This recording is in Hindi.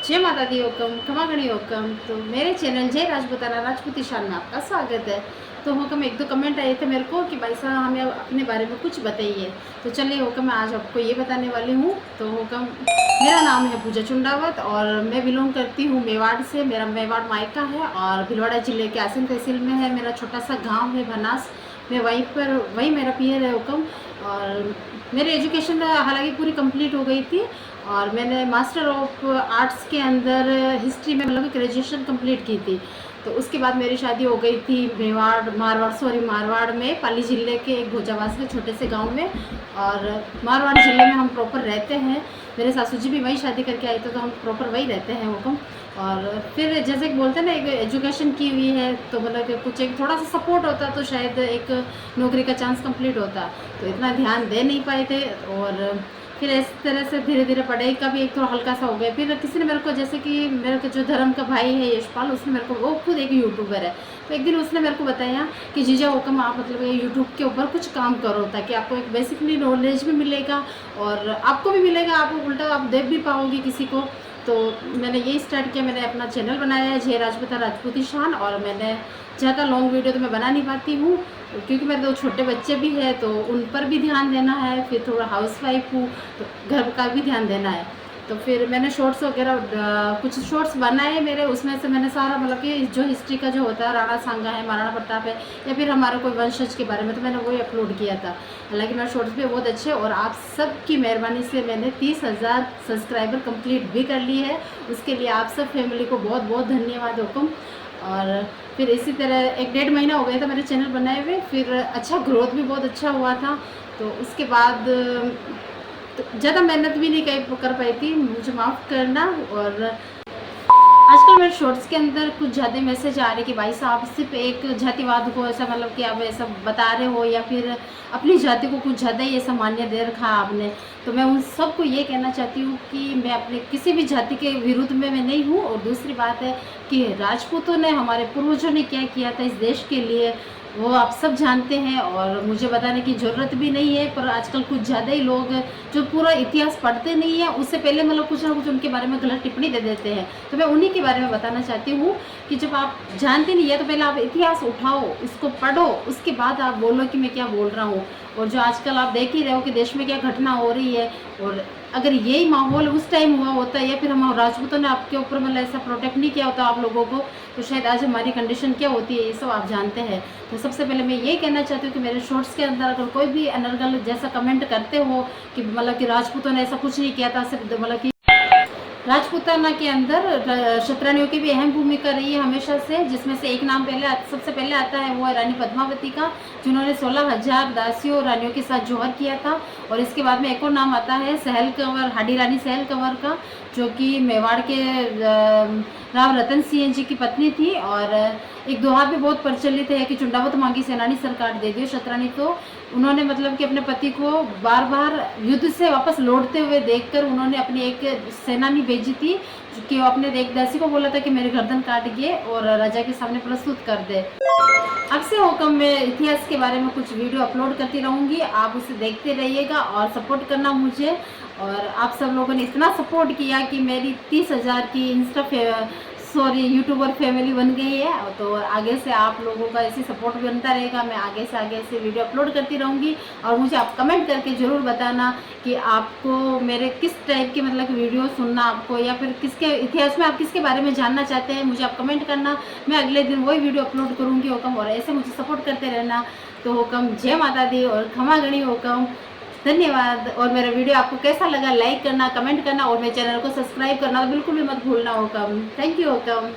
जय माता दी हुकम खमा घड़ी हुकम। तो मेरे चैनल जय राजपूताना राजपूती शान में आपका स्वागत है। तो हुकम एक दो कमेंट आए थे मेरे को कि भाई साहब हमें अपने बारे में कुछ बताइए। तो चलिए हुकम मैं आज आपको ये बताने वाली हूँ। तो हुकम मेरा नाम है पूजा चुंडावत और मैं बिलोंग करती हूँ मेवाड़ से। मेरा मेवाड़ मायका है और भीलवाड़ा जिले के आसिम तहसील में है मेरा छोटा सा गाँव है भनास। मैं वहीं मेरा पियर है हुकम। और मेरी एजुकेशन हालांकि पूरी कंप्लीट हो गई थी और मैंने मास्टर ऑफ आर्ट्स के अंदर हिस्ट्री में मतलब ग्रेजुएशन कंप्लीट की थी। तो उसके बाद मेरी शादी हो गई थी मारवाड़ में पाली ज़िले के एक भोजावास के छोटे से गांव में। और मारवाड़ ज़िले में हम प्रॉपर रहते हैं। मेरे सासू जी भी वहीं शादी करके आए थे तो हम प्रॉपर वहीं रहते हैं हुकम। और फिर जैसे कि बोलते हैं ना एक एजुकेशन की हुई है तो मतलब कि कुछ एक थोड़ा सा सपोर्ट होता तो शायद एक नौकरी का चांस कंप्लीट होता। तो इतना ध्यान दे नहीं पाए थे और फिर इस तरह से धीरे धीरे पढ़ाई का भी एक थोड़ा हल्का सा हो गया। फिर किसी ने मेरे को जैसे कि मेरे को जो धर्म का भाई है यशपाल उसने मेरे को वो खुद एक यूट्यूबर है। तो एक दिन उसने मेरे को बताया कि जीजा हुकम आप मतलब ये यूट्यूब के ऊपर कुछ काम करो ताकि आपको एक बेसिकली नॉलेज भी मिलेगा और आपको भी मिलेगा, आपको उल्टा आप देख भी पाओगे किसी को। तो मैंने यही स्टार्ट किया, मैंने अपना चैनल बनाया है जय राजपूता राजपूती शान। और मैंने ज़्यादा लॉन्ग वीडियो तो मैं बना नहीं पाती हूँ क्योंकि मेरे दो छोटे बच्चे भी हैं तो उन पर भी ध्यान देना है। फिर थोड़ा हाउसवाइफ हूँ तो घर का भी ध्यान देना है। तो फिर मैंने शॉर्ट्स वगैरह कुछ शॉर्ट्स बनाए मेरे, उसमें से मैंने सारा मतलब कि जो हिस्ट्री का जो होता है राणा सांगा है, महाराणा प्रताप है या फिर हमारे कोई वंशज के बारे में तो मैंने वही अपलोड किया था। हालांकि मेरे शॉर्ट्स भी बहुत अच्छे और आप सबकी मेहरबानी से मैंने 30,000 सब्सक्राइबर कंप्लीट भी कर ली है। उसके लिए आप सब फैमिली को बहुत बहुत धन्यवाद हुकुम। और फिर इसी तरह 1-1.5 महीना हो गया था मेरे चैनल बनाए हुए। फिर अच्छा ग्रोथ भी बहुत अच्छा हुआ था। तो उसके बाद तो ज़्यादा मेहनत भी नहीं कर पाई थी, मुझे माफ़ करना। और आजकल मेरे शॉर्ट्स के अंदर कुछ ज़्यादा मैसेज आ रहे कि भाई साहब सिर्फ एक जातिवाद को ऐसा मतलब कि आप ऐसा बता रहे हो या फिर अपनी जाति को कुछ ज़्यादा ही ऐसा मान्य दे रखा आपने। तो मैं उन सबको ये कहना चाहती हूँ कि मैं अपने किसी भी जाति के विरुद्ध में मैं नहीं हूँ। और दूसरी बात है कि राजपूतों ने हमारे पूर्वजों ने क्या किया था इस देश के लिए वो आप सब जानते हैं और मुझे बताने की ज़रूरत भी नहीं है। पर आजकल कुछ ज़्यादा ही लोग जो पूरा इतिहास पढ़ते नहीं है उससे पहले मतलब कुछ ना कुछ उनके बारे में गलत टिप्पणी दे देते हैं। तो मैं उन्हीं के बारे में बताना चाहती हूँ कि जब आप जानते नहीं है तो पहले आप इतिहास उठाओ, उसको पढ़ो, उसके बाद आप बोलो कि मैं क्या बोल रहा हूँ। और जो आजकल आप देख ही रहे हो कि देश में क्या घटना हो रही है। और अगर यही माहौल उस टाइम हुआ होता या फिर हम राजपूतों ने आपके ऊपर मतलब ऐसा प्रोटेक्ट नहीं किया होता आप लोगों को तो शायद आज हमारी कंडीशन क्या होती है ये सब आप जानते हैं। तो सबसे पहले मैं ये कहना चाहती हूँ कि मेरे शॉर्ट्स के अंदर अगर कोई भी अनर्गल जैसा कमेंट करते हो कि मतलब कि राजपूतों ने ऐसा कुछ नहीं किया था, सिर्फ मतलब कि राजपूताना के अंदर क्षत्रियों की भी अहम भूमिका रही है हमेशा से, जिसमें से एक नाम सबसे पहले आता है वो है रानी पद्मावती का, जिन्होंने 16,000 दासियों रानियों के साथ जौहर किया था। और इसके बाद में एक और नाम आता है सहल कंवर, हाडी रानी सहल कंवर का, जो कि मेवाड़ के राव रतन सिंह जी की पत्नी थी। और एक दोहा भी बहुत प्रचलित है कि चुंडावत मांगी सेनानी सरकार दे दियो शतरानी। तो उन्होंने मतलब कि अपने पति को बार बार युद्ध से वापस लौटते हुए देखकर उन्होंने अपनी एक सेनानी भेजी थी कि वो अपने एक दासी को बोला था कि मेरे गर्दन काट के और राजा के सामने प्रस्तुत कर दे। अब से हुक्म मैं इतिहास के बारे में कुछ वीडियो अपलोड करती रहूँगी, आप उसे देखते रहिएगा और सपोर्ट करना मुझे। और आप सब लोगों ने इतना सपोर्ट किया कि मेरी 30,000 की यूट्यूबर फैमिली बन गई है। तो आगे से आप लोगों का ऐसे सपोर्ट बनता रहेगा, मैं आगे से आगे ऐसे वीडियो अपलोड करती रहूँगी। और मुझे आप कमेंट करके ज़रूर बताना कि आपको मेरे किस टाइप के मतलब वीडियो सुनना आपको या फिर किसके इतिहास में आप किसके बारे में जानना चाहते हैं, मुझे आप कमेंट करना। मैं अगले दिन वही वीडियो अपलोड करूँगी हुकम। और ऐसे मुझे सपोर्ट करते रहना। तो हुकम जय माता दी और खमा गणी हुकम, धन्यवाद। और मेरा वीडियो आपको कैसा लगा लाइक करना, कमेंट करना और मेरे चैनल को सब्सक्राइब करना बिल्कुल भी मत भूलना हुकम। थैंक यू हुकम।